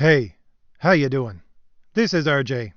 Hey, how you doing? This is RJ.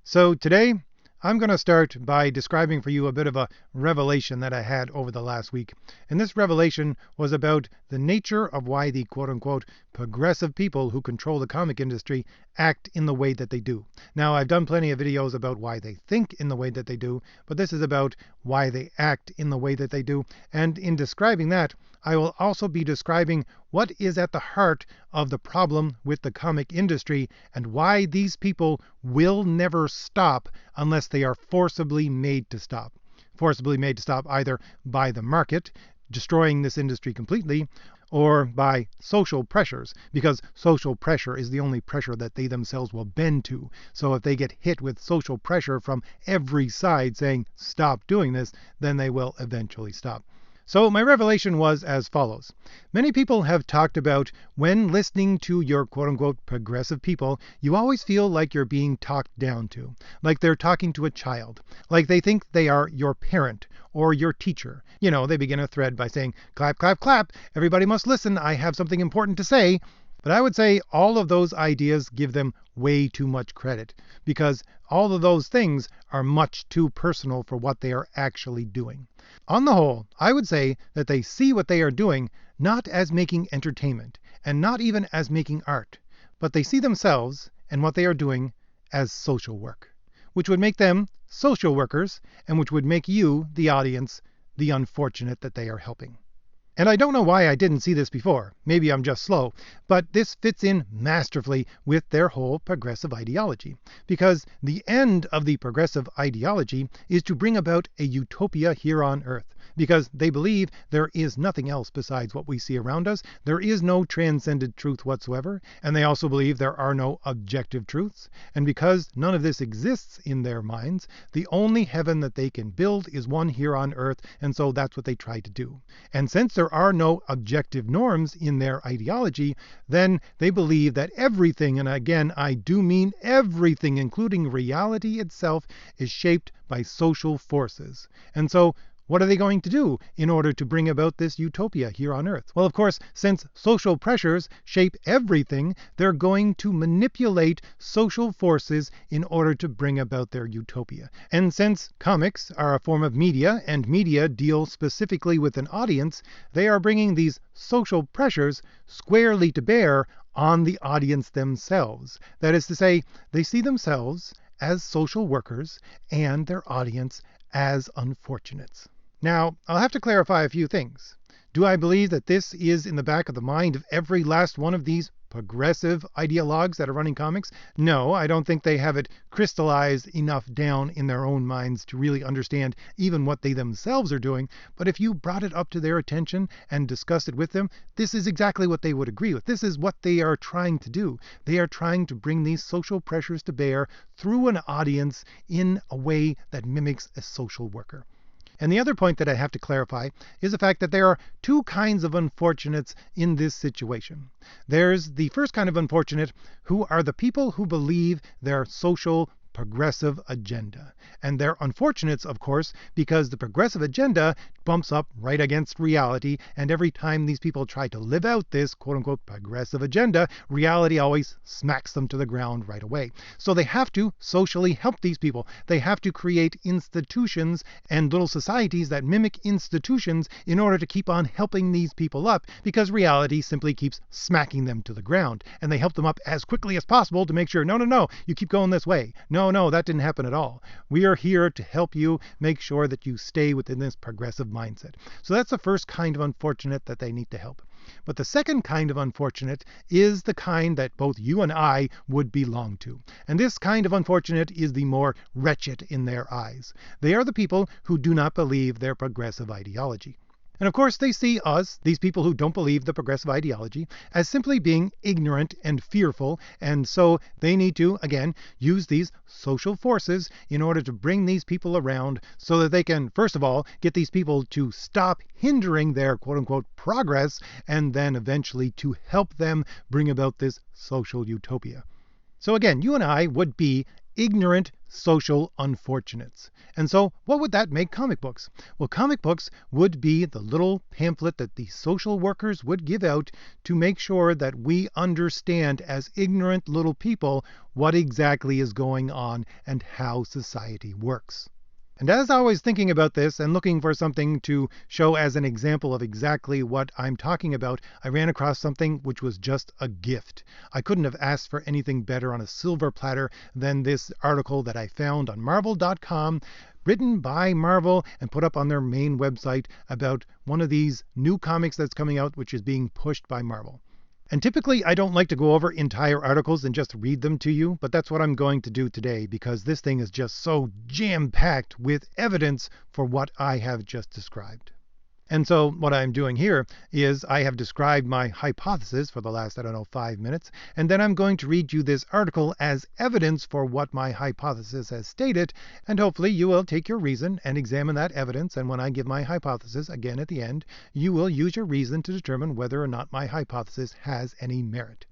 So today I'm going to start by describing for you a bit of a revelation that I had over the last week. And this revelation was about the nature of why the quote-unquote progressive people who control the comic industry act in the way that they do. Now, I've done plenty of videos about why they think in the way that they do, but this is about why they act in the way that they do. And in describing that, I will also be describing what is at the heart of the problem with the comic industry and why these people will never stop unless they are forcibly made to stop. Forcibly made to stop either by the market, destroying this industry completely, or by social pressures, because social pressure is the only pressure that they themselves will bend to. So if they get hit with social pressure from every side saying, stop doing this, then they will eventually stop. So my revelation was as follows. Many people have talked about when listening to your quote-unquote progressive people, you always feel like you're being talked down to, like they're talking to a child, like they think they are your parent or your teacher. You know, they begin a thread by saying, clap, clap, clap, everybody must listen, I have something important to say. But I would say all of those ideas give them way too much credit, because all of those things are much too personal for what they are actually doing. On the whole, I would say that they see what they are doing not as making entertainment, and not even as making art, but they see themselves and what they are doing as social work, which would make them social workers, and which would make you, the audience, the unfortunate that they are helping. And I don't know why I didn't see this before. Maybe I'm just slow. But this fits in masterfully with their whole progressive ideology. Because the end of the progressive ideology is to bring about a utopia here on Earth. Because they believe there is nothing else besides what we see around us. There is no transcendent truth whatsoever. And they also believe there are no objective truths. And because none of this exists in their minds, the only heaven that they can build is one here on Earth. And so that's what they try to do. And since there are no objective norms in their ideology, then they believe that everything, and again I do mean everything, including reality itself, is shaped by social forces. And so what are they going to do in order to bring about this utopia here on Earth? Well, of course, since social pressures shape everything, they're going to manipulate social forces in order to bring about their utopia. And since comics are a form of media, and media deal specifically with an audience, they are bringing these social pressures squarely to bear on the audience themselves. That is to say, they see themselves as social workers and their audience as unfortunates. Now, I'll have to clarify a few things. Do I believe that this is in the back of the mind of every last one of these progressive ideologues that are running comics? No, I don't think they have it crystallized enough down in their own minds to really understand even what they themselves are doing. But if you brought it up to their attention and discussed it with them, this is exactly what they would agree with. This is what they are trying to do. They are trying to bring these social pressures to bear through an audience in a way that mimics a social worker. And the other point that I have to clarify is the fact that there are two kinds of unfortunates in this situation. There's the first kind of unfortunate, who are the people who believe their social progressive agenda. And they're unfortunates, of course, because the progressive agenda bumps up right against reality, and every time these people try to live out this quote-unquote progressive agenda, reality always smacks them to the ground right away. So they have to socially help these people. They have to create institutions and little societies that mimic institutions in order to keep on helping these people up, because reality simply keeps smacking them to the ground. And they help them up as quickly as possible to make sure, no, you keep going this way. No, that didn't happen at all. We are here to help you make sure that you stay within this progressive mindset. So that's the first kind of unfortunate that they need to help. But the second kind of unfortunate is the kind that both you and I would belong to. And this kind of unfortunate is the more wretched in their eyes. They are the people who do not believe their progressive ideology. And of course, they see us, these people who don't believe the progressive ideology, as simply being ignorant and fearful, and so they need to, again, use these social forces in order to bring these people around so that they can, first of all, get these people to stop hindering their quote-unquote progress, and then eventually to help them bring about this social utopia. So again, you and I would be ignorant social unfortunates. And so what would that make comic books? Well, comic books would be the little pamphlet that the social workers would give out to make sure that we understand as ignorant little people what exactly is going on and how society works. And as I was thinking about this and looking for something to show as an example of exactly what I'm talking about, I ran across something which was just a gift. I couldn't have asked for anything better on a silver platter than this article that I found on Marvel.com, written by Marvel and put up on their main website about one of these new comics that's coming out, which is being pushed by Marvel. And typically I don't like to go over entire articles and just read them to you, but that's what I'm going to do today because this thing is just so jam-packed with evidence for what I have just described. And so what I'm doing here is I have described my hypothesis for the last, 5 minutes, and then I'm going to read you this article as evidence for what my hypothesis has stated, and hopefully you will take your reason and examine that evidence, and when I give my hypothesis again at the end, you will use your reason to determine whether or not my hypothesis has any merit.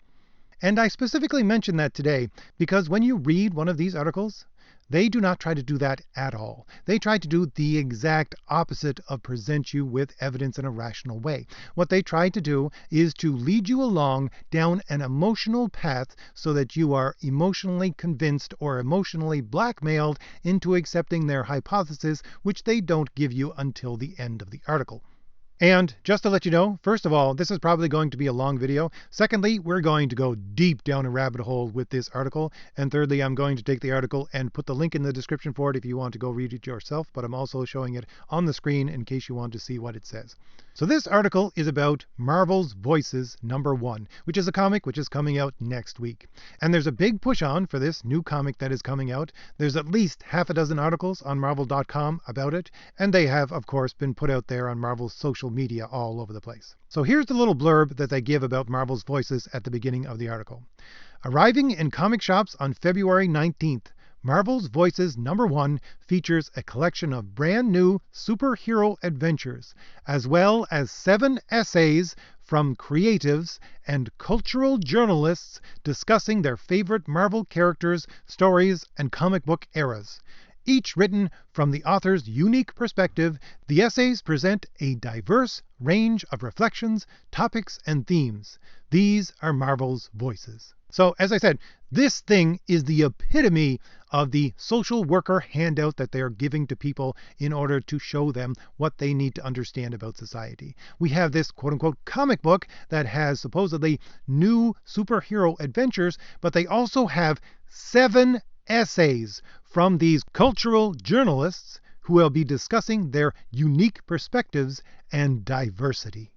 And I specifically mention that today because when you read one of these articles, they do not try to do that at all. They try to do the exact opposite of present you with evidence in a rational way. What they try to do is to lead you along down an emotional path so that you are emotionally convinced or emotionally blackmailed into accepting their hypothesis, which they don't give you until the end of the article. And just to let you know, first of all, this is probably going to be a long video. Secondly, we're going to go deep down a rabbit hole with this article. And thirdly, I'm going to take the article and put the link in the description for it if you want to go read it yourself. But I'm also showing it on the screen in case you want to see what it says. So this article is about Marvel's Voices #1, which is a comic which is coming out next week. And there's a big push on for this new comic that is coming out. There's at least half a dozen articles on Marvel.com about it. And they have, of course, been put out there on Marvel's social media all over the place. So here's the little blurb that they give about Marvel's Voices at the beginning of the article. Arriving in comic shops on February 19th, Marvel's Voices #1 features a collection of brand new superhero adventures, as well as 7 essays from creatives and cultural journalists discussing their favorite Marvel characters, stories, and comic book eras. Each written from the author's unique perspective, the essays present a diverse range of reflections, topics, and themes. These are Marvel's Voices. So, as I said, this thing is the epitome of the social worker handout that they are giving to people in order to show them what they need to understand about society. We have this quote-unquote comic book that has supposedly new superhero adventures, but they also have 7 essays from these cultural journalists who will be discussing their unique perspectives and diversity.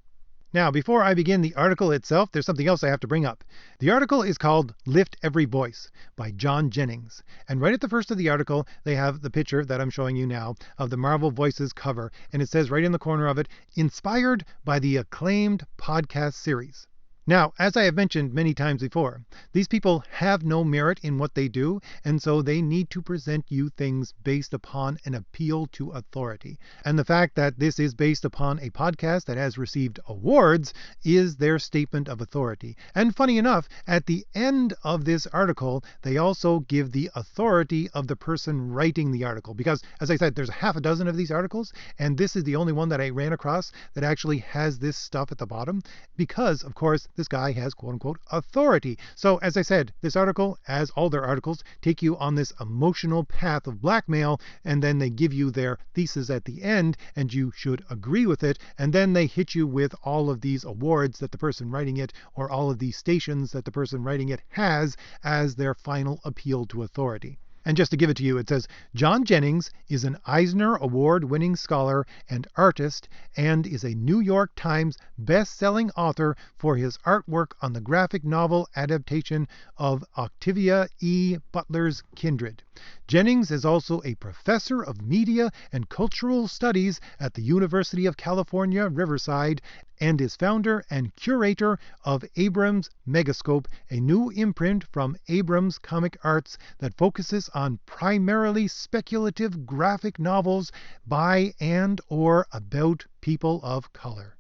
Now, before I begin the article itself, there's something else I have to bring up. The article is called Lift Every Voice by John Jennings. And right at the first of the article, they have the picture that I'm showing you now of the Marvel Voices cover. And it says right in the corner of it, inspired by the acclaimed podcast series. Now, as I have mentioned many times before, these people have no merit in what they do, and so they need to present you things based upon an appeal to authority. And the fact that this is based upon a podcast that has received awards is their statement of authority. And funny enough, at the end of this article, they also give the authority of the person writing the article. Because, as I said, there's half a dozen of these articles, and this is the only one that I ran across that actually has this stuff at the bottom. Because, of course, this guy has quote-unquote authority. So, as I said, this article, as all their articles, take you on this emotional path of blackmail, and then they give you their thesis at the end, and you should agree with it, and then they hit you with all of these awards that the person writing it, or all of these stations that the person writing it has as their final appeal to authority. And just to give it to you, it says, John Jennings is an Eisner Award-winning scholar and artist and is a New York Times best-selling author for his artwork on the graphic novel adaptation of Octavia E. Butler's Kindred. Jennings is also a professor of media and cultural studies at the University of California, Riverside, and is founder and curator of Abrams Megascope, a new imprint from Abrams Comic Arts that focuses on primarily speculative graphic novels by and or about people of color.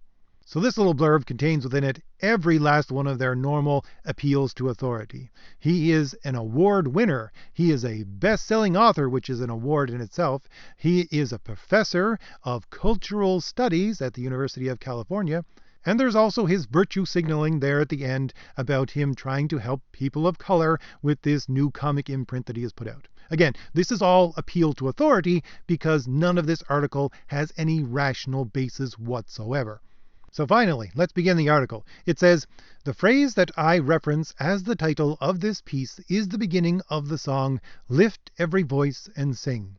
So this little blurb contains within it every last one of their normal appeals to authority. He is an award winner. He is a best-selling author, which is an award in itself. He is a professor of cultural studies at the University of California. And there's also his virtue signaling there at the end about him trying to help people of color with this new comic imprint that he has put out. Again, this is all appeal to authority because none of this article has any rational basis whatsoever. So finally, let's begin the article. It says, "The phrase that I reference as the title of this piece is the beginning of the song, 'Lift Every Voice and Sing.'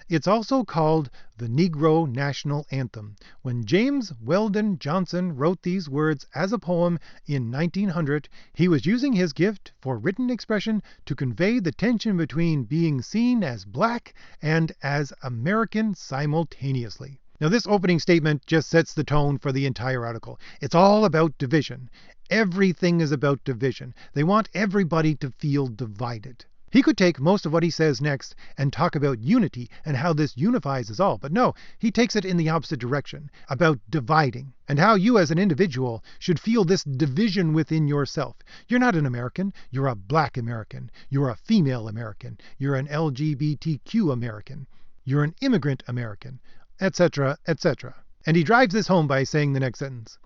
It's also called the Negro National Anthem. When James Weldon Johnson wrote these words as a poem in 1900, he was using his gift for written expression to convey the tension between being seen as black and as American simultaneously." Now, this opening statement just sets the tone for the entire article. It's all about division. Everything is about division. They want everybody to feel divided. He could take most of what he says next and talk about unity and how this unifies us all. But no, he takes it in the opposite direction, about dividing, and how you as an individual should feel this division within yourself. You're not an American. You're a black American. You're a female American. You're an LGBTQ American. You're an immigrant American, etc., etc. And he drives this home by saying the next sentence.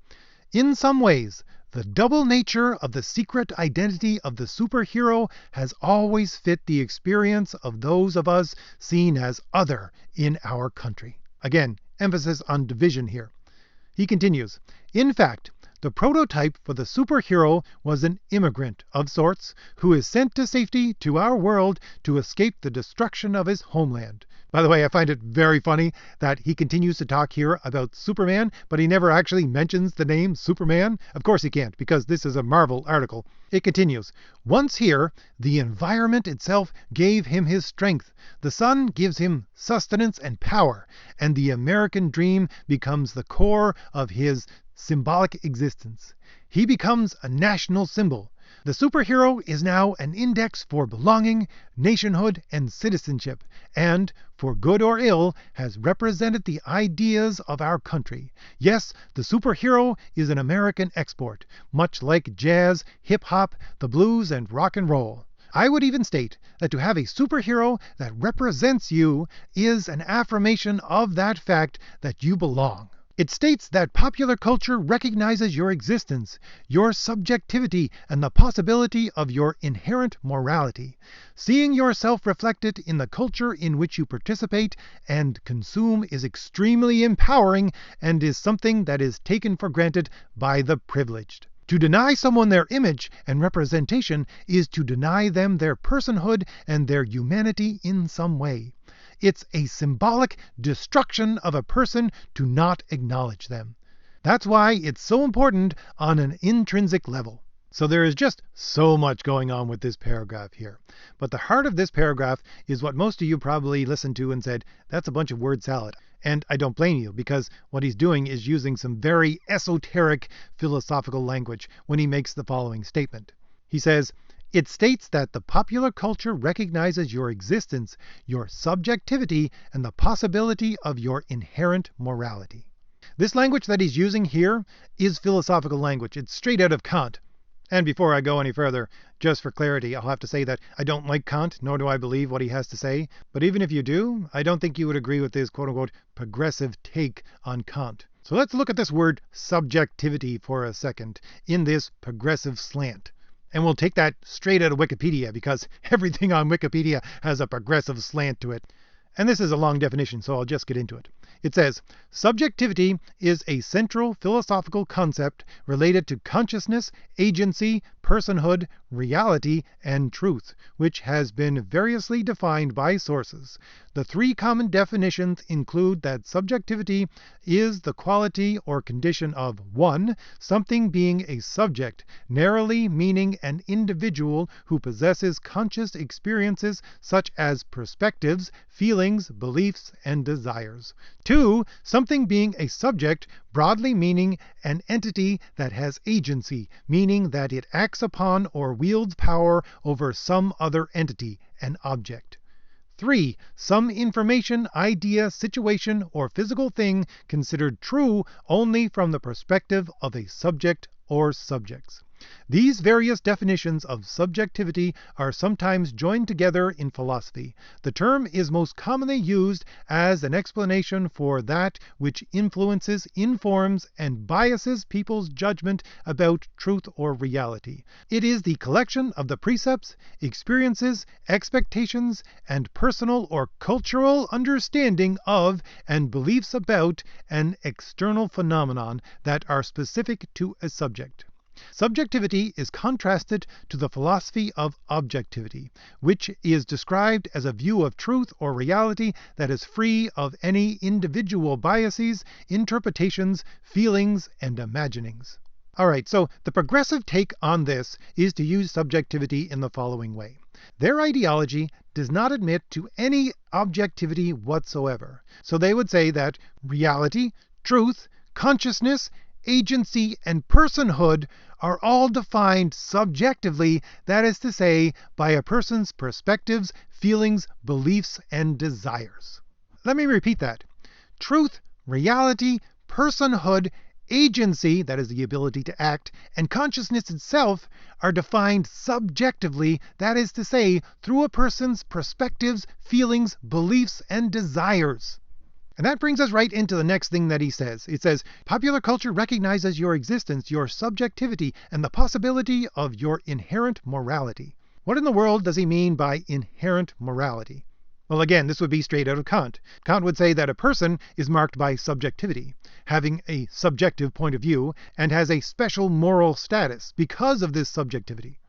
"In some ways, the double nature of the secret identity of the superhero has always fit the experience of those of us seen as other in our country." Again, emphasis on division here. He continues, "In fact, the prototype for the superhero was an immigrant of sorts who is sent to safety to our world to escape the destruction of his homeland." By the way, I find it very funny that he continues to talk here about Superman, but he never actually mentions the name Superman. Of course he can't, because this is a Marvel article. It continues, "Once here, the environment itself gave him his strength. The sun gives him sustenance and power, and the American dream becomes the core of his symbolic existence. He becomes a national symbol. The superhero is now an index for belonging, nationhood, and citizenship, and, for good or ill, has represented the ideas of our country. Yes, the superhero is an American export, much like jazz, hip-hop, the blues, and rock and roll. I would even state that to have a superhero that represents you is an affirmation of that fact that you belong. It states that popular culture recognizes your existence, your subjectivity, and the possibility of your inherent morality. Seeing yourself reflected in the culture in which you participate and consume is extremely empowering and is something that is taken for granted by the privileged. To deny someone their image and representation is to deny them their personhood and their humanity in some way. It's a symbolic destruction of a person to not acknowledge them. That's why it's so important on an intrinsic level." So there is just so much going on with this paragraph here. But the heart of this paragraph is what most of you probably listened to and said, that's a bunch of word salad. And I don't blame you, because what he's doing is using some very esoteric philosophical language when he makes the following statement. He says, "It states that the popular culture recognizes your existence, your subjectivity, and the possibility of your inherent morality." This language that he's using here is philosophical language. It's straight out of Kant. And before I go any further, just for clarity, I'll have to say that I don't like Kant, nor do I believe what he has to say. But even if you do, I don't think you would agree with his quote-unquote progressive take on Kant. So let's look at this word subjectivity for a second in this progressive slant. And we'll take that straight out of Wikipedia, because everything on Wikipedia has a progressive slant to it. And this is a long definition, so I'll just get into it. It says, "Subjectivity is a central philosophical concept related to consciousness, agency, personhood, reality, and truth, which has been variously defined by sources. The three common definitions include that subjectivity is the quality or condition of 1. Something being a subject, narrowly meaning an individual who possesses conscious experiences such as perspectives, feelings, beliefs, and desires. 2. Something being a subject, broadly meaning an entity that has agency, meaning that it acts upon or wields power over some other entity, an object. 3. Some information, idea, situation, or physical thing considered true only from the perspective of a subject or subjects. These various definitions of subjectivity are sometimes joined together in philosophy. The term is most commonly used as an explanation for that which influences, informs, and biases people's judgment about truth or reality. It is the collection of the precepts, experiences, expectations, and personal or cultural understanding of and beliefs about an external phenomenon that are specific to a subject. Subjectivity is contrasted to the philosophy of objectivity, which is described as a view of truth or reality that is free of any individual biases, interpretations, feelings, and imaginings. Alright, so the progressive take on this is to use subjectivity in the following way. Their ideology does not admit to any objectivity whatsoever. So they would say that reality, truth, consciousness, agency, and personhood are all defined subjectively, that is to say, by a person's perspectives, feelings, beliefs, and desires. Let me repeat that. Truth, reality, personhood, agency, that is the ability to act, and consciousness itself are defined subjectively, that is to say, through a person's perspectives, feelings, beliefs, and desires. And that brings us right into the next thing that he says. It says, popular culture recognizes your existence, your subjectivity, and the possibility of your inherent morality. What in the world does he mean by inherent morality? Well, again, this would be straight out of Kant. Kant would say that a person is marked by subjectivity, having a subjective point of view, and has a special moral status because of this subjectivity.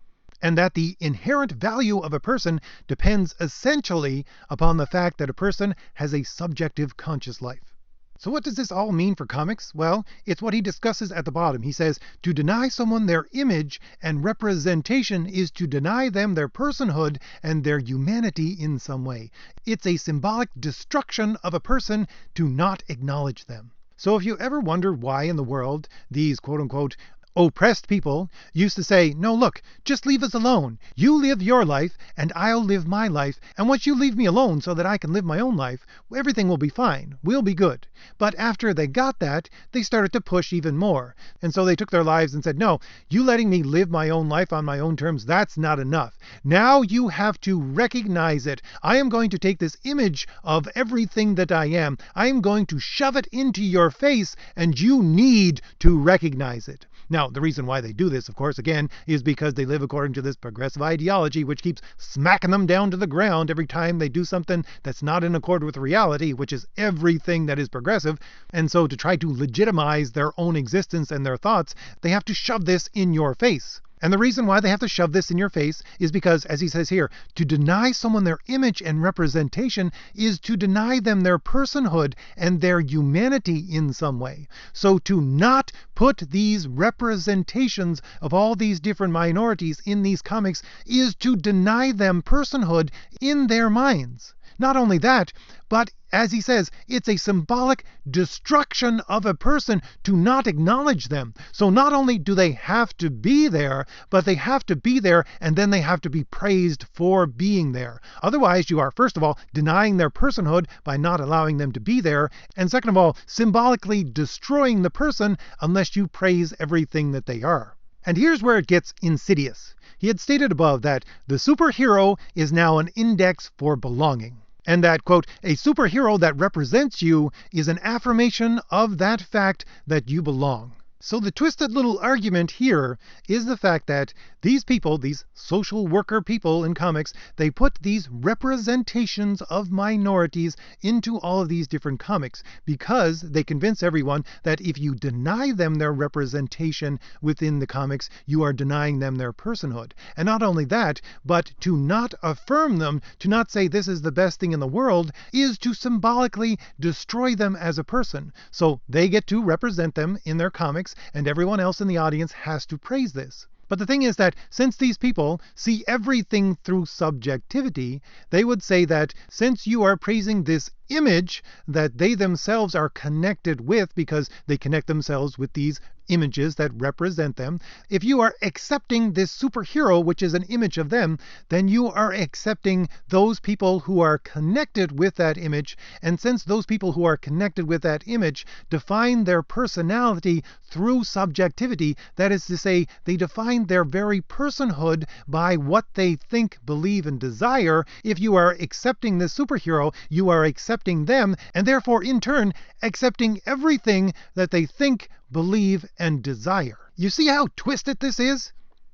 And that the inherent value of a person depends essentially upon the fact that a person has a subjective conscious life. So what does this all mean for comics? Well, it's what he discusses at the bottom. He says, to deny someone their image and representation is to deny them their personhood and their humanity in some way. It's a symbolic destruction of a person to not acknowledge them. So if you ever wonder why in the world these quote-unquote oppressed people used to say, no, look, just leave us alone. You live your life, and I'll live my life, and once you leave me alone so that I can live my own life, everything will be fine. We'll be good. But after they got that, they started to push even more. And so they took their lives and said, no, you letting me live my own life on my own terms, that's not enough. Now you have to recognize it. I am going to take this image of everything that I am. I am going to shove it into your face, and you need to recognize it. Now, the reason why they do this, of course, again, is because they live according to this progressive ideology, which keeps smacking them down to the ground every time they do something that's not in accord with reality, which is everything that is progressive. And so to try to legitimize their own existence and their thoughts, they have to shove this in your face. And the reason why they have to shove this in your face is because, as he says here, to deny someone their image and representation is to deny them their personhood and their humanity in some way. So to not put these representations of all these different minorities in these comics is to deny them personhood in their minds. Not only that, but as he says, it's a symbolic destruction of a person to not acknowledge them. So not only do they have to be there, but they have to be there, and then they have to be praised for being there. Otherwise, you are, first of all, denying their personhood by not allowing them to be there, and second of all, symbolically destroying the person unless you praise everything that they are. And here's where it gets insidious. He had stated above that the superhero is now an index for belonging. And that, quote, a superhero that represents you is an affirmation of that fact that you belong. So the twisted little argument here is the fact that these people, these social worker people in comics, they put these representations of minorities into all of these different comics because they convince everyone that if you deny them their representation within the comics, you are denying them their personhood. And not only that, but to not affirm them, to not say this is the best thing in the world, is to symbolically destroy them as a person. So they get to represent them in their comics, and everyone else in the audience has to praise this. But the thing is that since these people see everything through subjectivity, they would say that since you are praising this image that they themselves are connected with, because they connect themselves with these images that represent them. If you are accepting this superhero, which is an image of them, then you are accepting those people who are connected with that image. And since those people who are connected with that image define their personality through subjectivity, that is to say, they define their very personhood by what they think, believe, and desire, if you are accepting this superhero, you are accepting them, and therefore in turn accepting everything that they think, believe, and desire. You see how twisted this is?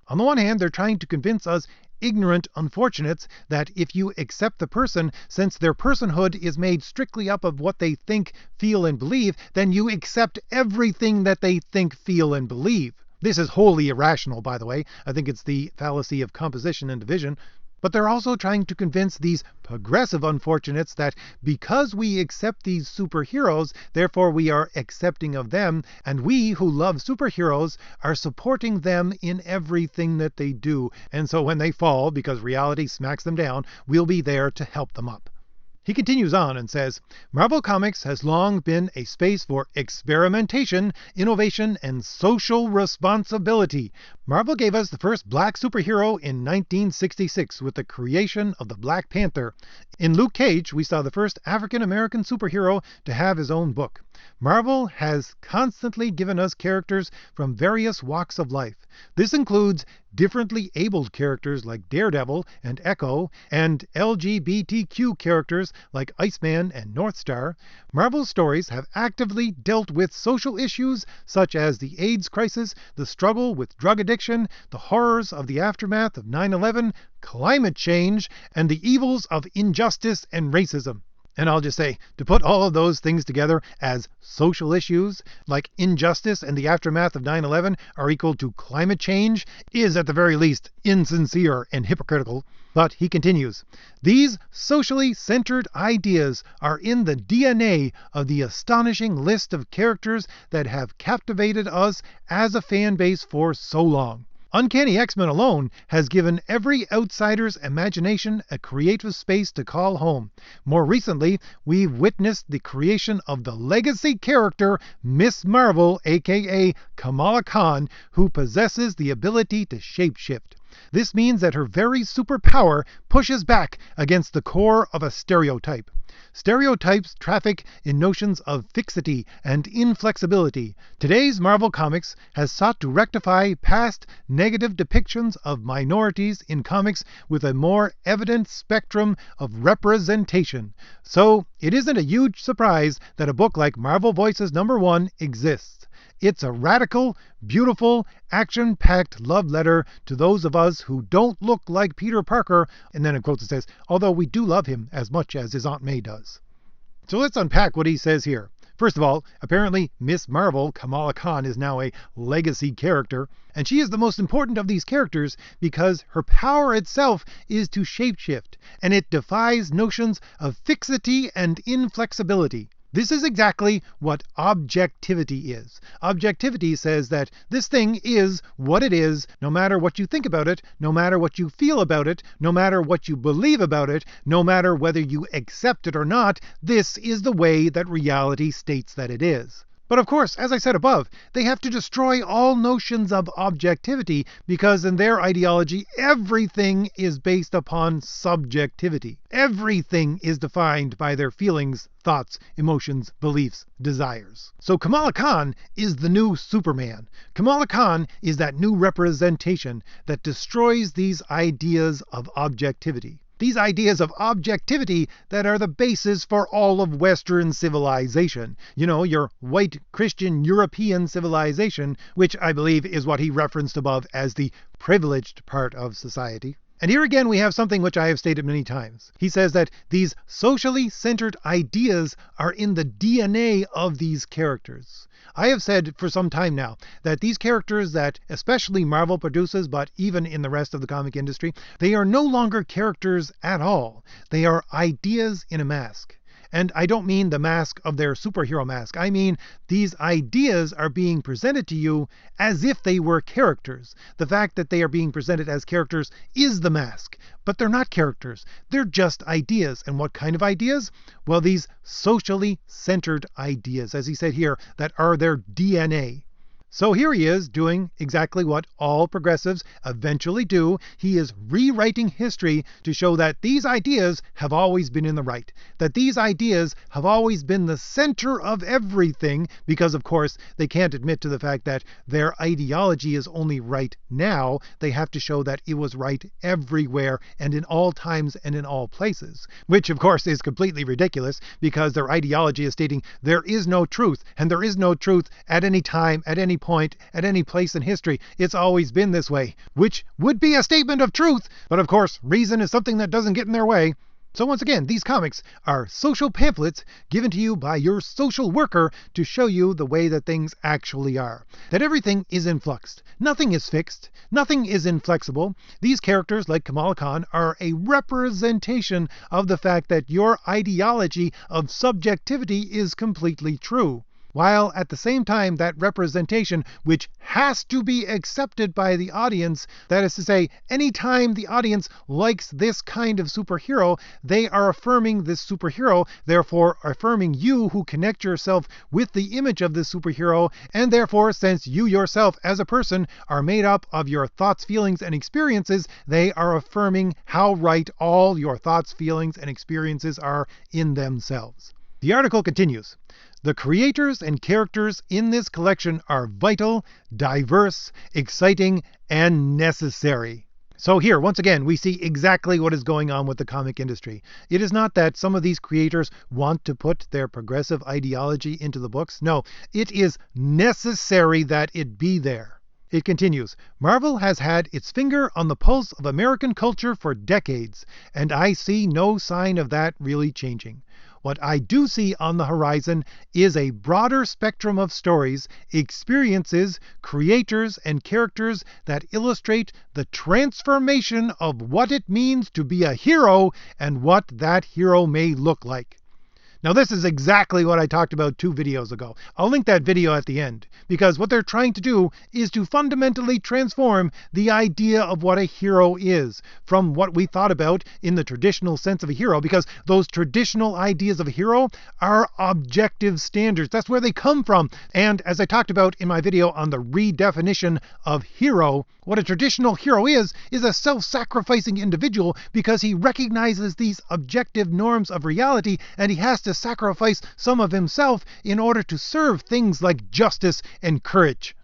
On the one hand, they're trying to convince us ignorant unfortunates that if you accept the person, since their personhood is made strictly up of what they think, feel, and believe, then you accept everything that they think, feel, and believe. This is wholly irrational, by the way. I think it's the fallacy of composition and division. But they're also trying to convince these progressive unfortunates that because we accept these superheroes, therefore we are accepting of them, and we who love superheroes are supporting them in everything that they do. And so when they fall, because reality smacks them down, we'll be there to help them up. He continues on and says, Marvel Comics has long been a space for experimentation, innovation, and social responsibility. Marvel gave us the first black superhero in 1966 with the creation of the Black Panther. In Luke Cage, we saw the first African-American superhero to have his own book. Marvel has constantly given us characters from various walks of life. This includes differently abled characters like Daredevil and Echo, and LGBTQ characters like Iceman and Northstar. Marvel's stories have actively dealt with social issues such as the AIDS crisis, the struggle with drug addiction, the horrors of the aftermath of 9/11, climate change, and the evils of injustice and racism. And I'll just say, to put all of those things together as social issues, like injustice and the aftermath of 9/11 are equal to climate change, is at the very least insincere and hypocritical. But he continues, these socially centered ideas are in the DNA of the astonishing list of characters that have captivated us as a fan base for so long. Uncanny X-Men alone has given every outsider's imagination a creative space to call home. More recently, we've witnessed the creation of the legacy character Miss Marvel, aka Kamala Khan, who possesses the ability to shapeshift. This means that her very superpower pushes back against the core of a stereotype. Stereotypes traffic in notions of fixity and inflexibility. Today's Marvel Comics has sought to rectify past negative depictions of minorities in comics with a more evident spectrum of representation. So it isn't a huge surprise that a book like Marvel Voices #1 exists. It's a radical, beautiful, action-packed love letter to those of us who don't look like Peter Parker, and then in quotes it says, although we do love him as much as his Aunt May does. So let's unpack what he says here. First of all, apparently Miss Marvel, Kamala Khan, is now a legacy character, and she is the most important of these characters because her power itself is to shapeshift, and it defies notions of fixity and inflexibility. This is exactly what objectivity is. Objectivity says that this thing is what it is, no matter what you think about it, no matter what you feel about it, no matter what you believe about it, no matter whether you accept it or not, this is the way that reality states that it is. But of course, as I said above, they have to destroy all notions of objectivity because in their ideology, everything is based upon subjectivity. Everything is defined by their feelings, thoughts, emotions, beliefs, desires. So Kamala Khan is the new Superman. Kamala Khan is that new representation that destroys these ideas of objectivity. These ideas of objectivity that are the basis for all of Western civilization. You know, your white Christian European civilization, which I believe is what he referenced above as the privileged part of society. And here again we have something which I have stated many times. He says that these socially centered ideas are in the DNA of these characters. I have said for some time now that these characters that especially Marvel produces, but even in the rest of the comic industry, they are no longer characters at all. They are ideas in a mask. And I don't mean the mask of their superhero mask. I mean these ideas are being presented to you as if they were characters. The fact that they are being presented as characters is the mask. But they're not characters. They're just ideas. And what kind of ideas? Well, these socially centered ideas, as he said here, that are their DNA. So here he is doing exactly what all progressives eventually do. He is rewriting history to show that these ideas have always been in the right, that these ideas have always been the center of everything, because of course they can't admit to the fact that their ideology is only right now. They have to show that it was right everywhere and in all times and in all places, which of course is completely ridiculous, because their ideology is stating there is no truth, and there is no truth at any time, at any point, at any place in history. It's always been this way, which would be a statement of truth, but of course reason is something that doesn't get in their way. So once again, these comics are social pamphlets given to you by your social worker to show you the way that things actually are. That everything is in flux. Nothing is fixed. Nothing is inflexible. These characters, like Kamala Khan, are a representation of the fact that your ideology of subjectivity is completely true. While at the same time that representation, which has to be accepted by the audience, that is to say, anytime the audience likes this kind of superhero, they are affirming this superhero, therefore affirming you who connect yourself with the image of this superhero, and therefore, since you yourself as a person are made up of your thoughts, feelings, and experiences, they are affirming how right all your thoughts, feelings, and experiences are in themselves. The article continues. The creators and characters in this collection are vital, diverse, exciting, and necessary. So here, once again, we see exactly what is going on with the comic industry. It is not that some of these creators want to put their progressive ideology into the books. No, it is necessary that it be there. It continues, Marvel has had its finger on the pulse of American culture for decades, and I see no sign of that really changing. What I do see on the horizon is a broader spectrum of stories, experiences, creators, and characters that illustrate the transformation of what it means to be a hero and what that hero may look like. Now this is exactly what I talked about 2 videos ago. I'll link that video at the end, because what they're trying to do is to fundamentally transform the idea of what a hero is from what we thought about in the traditional sense of a hero, because those traditional ideas of a hero are objective standards. That's where they come from. And as I talked about in my video on the redefinition of hero, what a traditional hero is a self-sacrificing individual because he recognizes these objective norms of reality, and he has to sacrifice some of himself in order to serve things like justice and courage.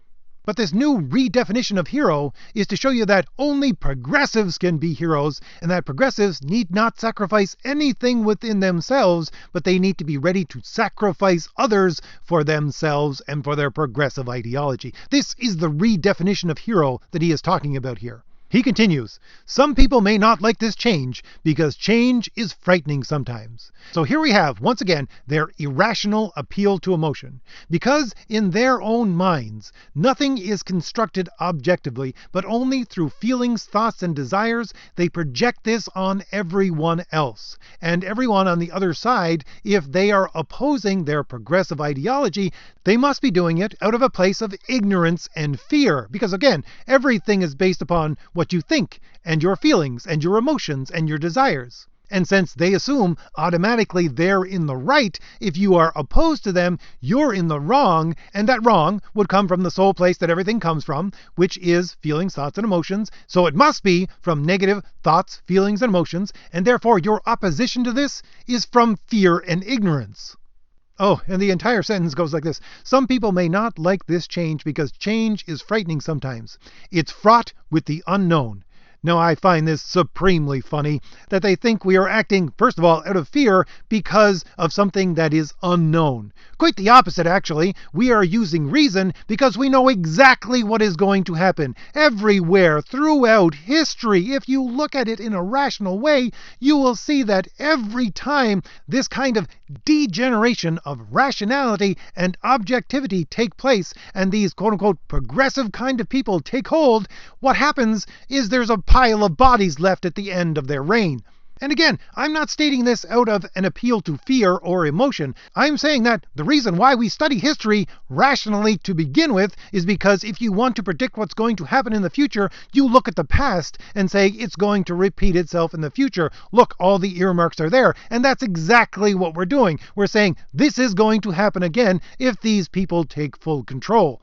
But this new redefinition of hero is to show you that only progressives can be heroes, and that progressives need not sacrifice anything within themselves, but they need to be ready to sacrifice others for themselves and for their progressive ideology. This is the redefinition of hero that he is talking about here. He continues, some people may not like this change because change is frightening sometimes. So here we have, once again, their irrational appeal to emotion. Because in their own minds, nothing is constructed objectively, but only through feelings, thoughts, and desires, they project this on everyone else. And everyone on the other side, if they are opposing their progressive ideology, they must be doing it out of a place of ignorance and fear. Because again, everything is based upon what you think, and your feelings, and your emotions, and your desires. And since they assume automatically they're in the right, if you are opposed to them, you're in the wrong, and that wrong would come from the sole place that everything comes from, which is feelings, thoughts, and emotions. So it must be from negative thoughts, feelings, and emotions, and therefore your opposition to this is from fear and ignorance. Oh, and the entire sentence goes like this. Some people may not like this change because change is frightening sometimes. It's fraught with the unknown. Now, I find this supremely funny that they think we are acting, first of all, out of fear because of something that is unknown. Quite the opposite, actually. We are using reason because we know exactly what is going to happen. Everywhere throughout history, if you look at it in a rational way, you will see that every time this kind of degeneration of rationality and objectivity take place, and these quote-unquote progressive kind of people take hold, what happens is there's a pile of bodies left at the end of their reign. And again, I'm not stating this out of an appeal to fear or emotion. I'm saying that the reason why we study history rationally to begin with is because if you want to predict what's going to happen in the future, you look at the past and say it's going to repeat itself in the future. Look, all the earmarks are there. And that's exactly what we're doing. We're saying this is going to happen again if these people take full control.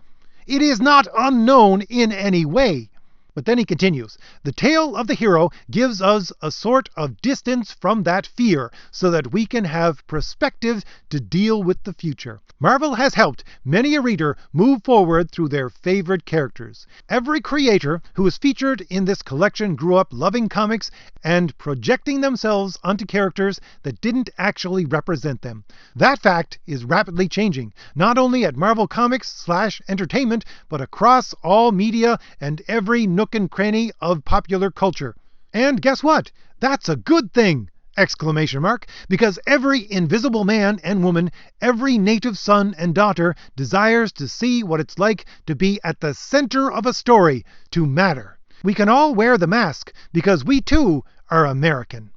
It is not unknown in any way. But then he continues, the tale of the hero gives us a sort of distance from that fear so that we can have perspective to deal with the future. Marvel has helped many a reader move forward through their favorite characters. Every creator who is featured in this collection grew up loving comics and projecting themselves onto characters that didn't actually represent them. That fact is rapidly changing, not only at Marvel Comics/entertainment, but across all media and every nook and cranny of popular culture. And guess what? That's a good thing! Exclamation mark, because every invisible man and woman, every native son and daughter desires to see what it's like to be at the center of a story, to matter. We can all wear the mask because we too are American.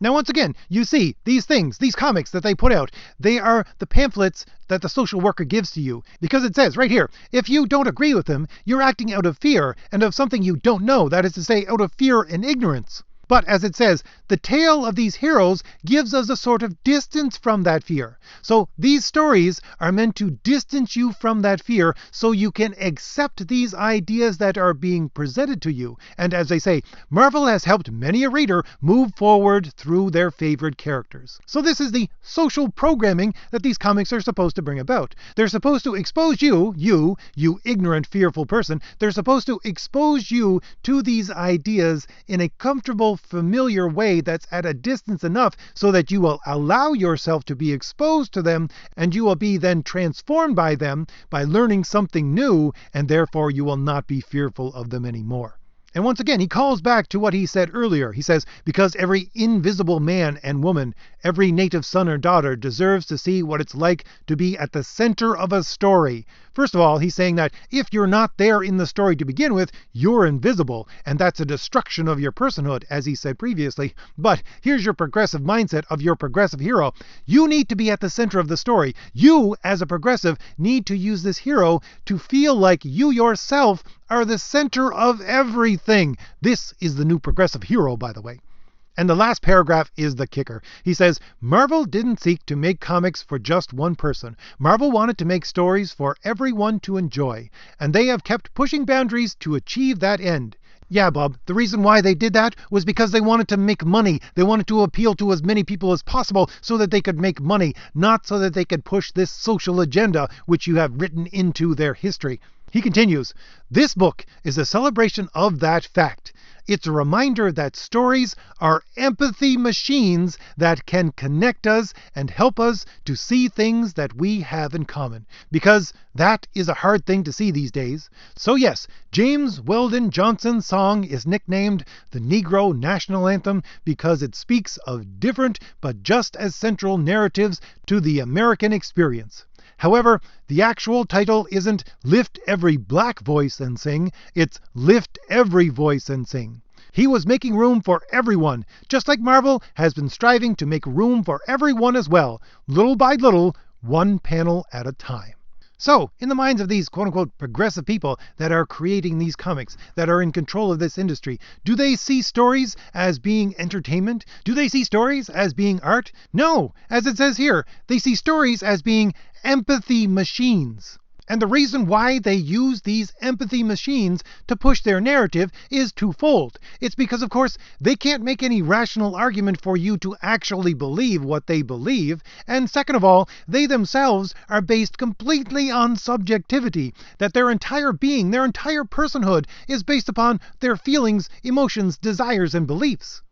Now, once again, you see, these things, these comics that they put out, they are the pamphlets that the social worker gives to you. Because it says right here, if you don't agree with them, you're acting out of fear and of something you don't know. That is to say, out of fear and ignorance. But as it says, the tale of these heroes gives us a sort of distance from that fear. So these stories are meant to distance you from that fear so you can accept these ideas that are being presented to you. And as I say, Marvel has helped many a reader move forward through their favorite characters. So this is the social programming that these comics are supposed to bring about. They're supposed to expose you ignorant, fearful person, they're supposed to expose you to these ideas in a comfortable, familiar way that's at a distance enough so that you will allow yourself to be exposed to them, and you will be then transformed by them by learning something new, and therefore you will not be fearful of them anymore. And once again, he calls back to what he said earlier. He says, because every invisible man and woman, every native son or daughter deserves to see what it's like to be at the center of a story. First of all, he's saying that if you're not there in the story to begin with, you're invisible, and that's a destruction of your personhood, as he said previously. But here's your progressive mindset of your progressive hero. You need to be at the center of the story. You, as a progressive, need to use this hero to feel like you yourself are the center of everything. This is the new progressive hero, by the way. And the last paragraph is the kicker. He says, Marvel didn't seek to make comics for just one person. Marvel wanted to make stories for everyone to enjoy. And they have kept pushing boundaries to achieve that end. Yeah, Bob, the reason why they did that was because they wanted to make money. They wanted to appeal to as many people as possible so that they could make money, not so that they could push this social agenda which you have written into their history. He continues, this book is a celebration of that fact. It's a reminder that stories are empathy machines that can connect us and help us to see things that we have in common. Because that is a hard thing to see these days. So yes, James Weldon Johnson's song is nicknamed the Negro National Anthem because it speaks of different but just as central narratives to the American experience. However, the actual title isn't Lift Every Black Voice and Sing, it's Lift Every Voice and Sing. He was making room for everyone, just like Marvel has been striving to make room for everyone as well, little by little, one panel at a time. So, in the minds of these quote-unquote progressive people that are creating these comics, that are in control of this industry, do they see stories as being entertainment? Do they see stories as being art? No, as it says here, they see stories as being empathy machines. And the reason why they use these empathy machines to push their narrative is twofold. It's because, of course, they can't make any rational argument for you to actually believe what they believe. And second of all, they themselves are based completely on subjectivity. That their entire being, their entire personhood is based upon their feelings, emotions, desires, and beliefs.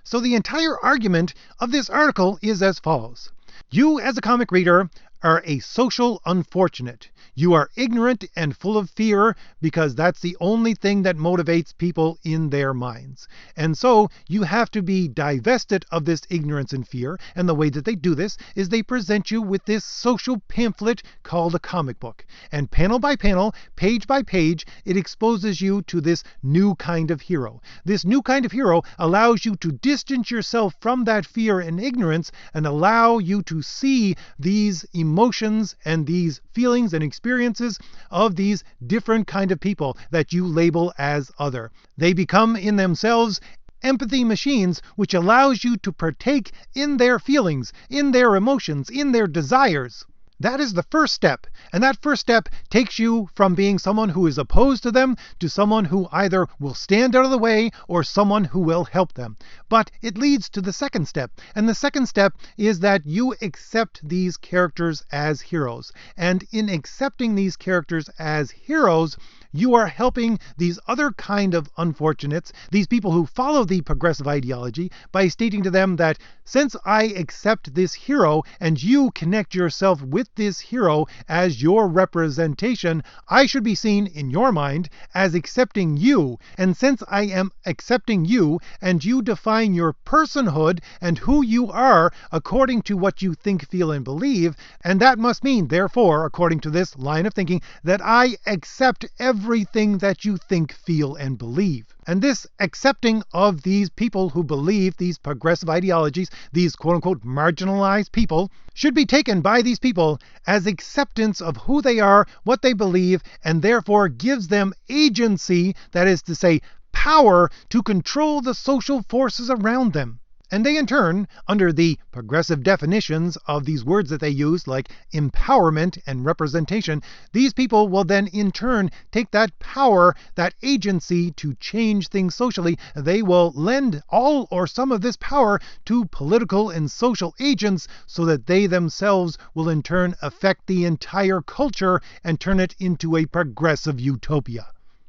So the entire argument of this article is as follows. You, as a comic reader, are a social unfortunate. You are ignorant and full of fear because that's the only thing that motivates people in their minds. And so you have to be divested of this ignorance and fear, and the way that they do this is they present you with this social pamphlet called a comic book. And panel by panel, page by page, it exposes you to this new kind of hero. This new kind of hero allows you to distance yourself from that fear and ignorance and allow you to see these emotions and these feelings and experiences of these different kind of people that you label as other. They become in themselves empathy machines, which allows you to partake in their feelings, in their emotions, in their desires. That is the first step, and that first step takes you from being someone who is opposed to them to someone who either will stand out of the way or someone who will help them. But it leads to the second step, and the second step is that you accept these characters as heroes. And in accepting these characters as heroes, you are helping these other kind of unfortunates, these people who follow the progressive ideology, by stating to them that since I accept this hero and you connect yourself with this hero as your representation, I should be seen in your mind as accepting you. And since I am accepting you and you define your personhood and who you are according to what you think, feel, and believe, and that must mean, therefore, according to this line of thinking, that I accept everything that you think, feel, and believe. And this accepting of these people who believe these progressive ideologies, these quote-unquote marginalized people, should be taken by these people as acceptance of who they are, what they believe, and therefore gives them agency, that is to say, power to control the social forces around them. And they in turn, under the progressive definitions of these words that they use, like empowerment and representation, these people will then in turn take that power, that agency to change things socially. They will lend all or some of this power to political and social agents so that they themselves will in turn affect the entire culture and turn it into a progressive utopia.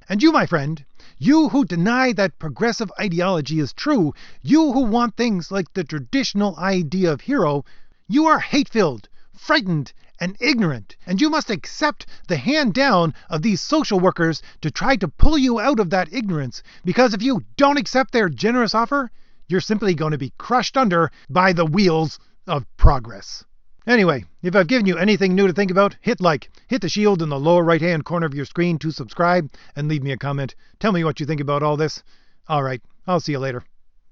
And you, my friend, you who deny that progressive ideology is true, you who want things like the traditional idea of hero, you are hate-filled, frightened, and ignorant, and you must accept the hand down of these social workers to try to pull you out of that ignorance, because if you don't accept their generous offer, you're simply going to be crushed under by the wheels of progress. Anyway, if I've given you anything new to think about, hit like, hit the shield in the lower right-hand corner of your screen to subscribe, and leave me a comment. Tell me what you think about all this. All right, I'll see you later.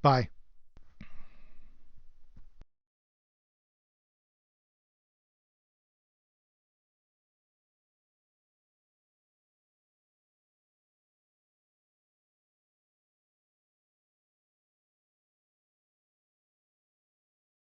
Bye.